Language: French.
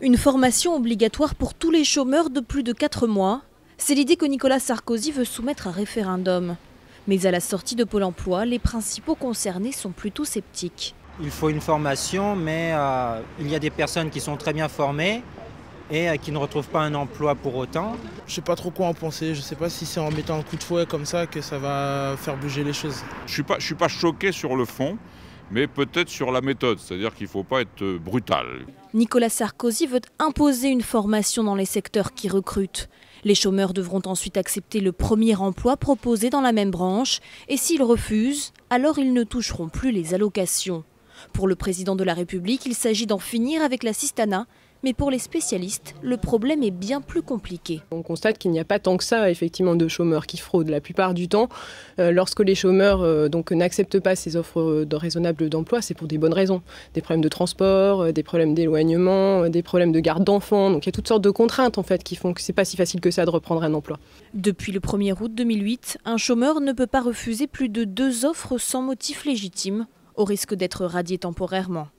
Une formation obligatoire pour tous les chômeurs de plus de 4 mois. C'est l'idée que Nicolas Sarkozy veut soumettre à référendum. Mais à la sortie de Pôle emploi, les principaux concernés sont plutôt sceptiques. Il faut une formation, mais il y a des personnes qui sont très bien formées et qui ne retrouvent pas un emploi pour autant. Je ne sais pas trop quoi en penser, je ne sais pas si c'est en mettant un coup de fouet comme ça que ça va faire bouger les choses. Je suis pas choqué sur le fond, mais peut-être sur la méthode, c'est-à-dire qu'il ne faut pas être brutal. Nicolas Sarkozy veut imposer une formation dans les secteurs qui recrutent. Les chômeurs devront ensuite accepter le premier emploi proposé dans la même branche et s'ils refusent, alors ils ne toucheront plus les allocations. Pour le président de la République, il s'agit d'en finir avec l'assistanat. Mais pour les spécialistes, le problème est bien plus compliqué. On constate qu'il n'y a pas tant que ça, effectivement, de chômeurs qui fraudent. La plupart du temps, lorsque les chômeurs n'acceptent pas ces offres raisonnables d'emploi, c'est pour des bonnes raisons. Des problèmes de transport, des problèmes d'éloignement, des problèmes de garde d'enfants. Donc il y a toutes sortes de contraintes en fait, qui font que ce n'est pas si facile que ça de reprendre un emploi. Depuis le 1er août 2008, un chômeur ne peut pas refuser plus de 2 offres sans motif légitime, au risque d'être radié temporairement.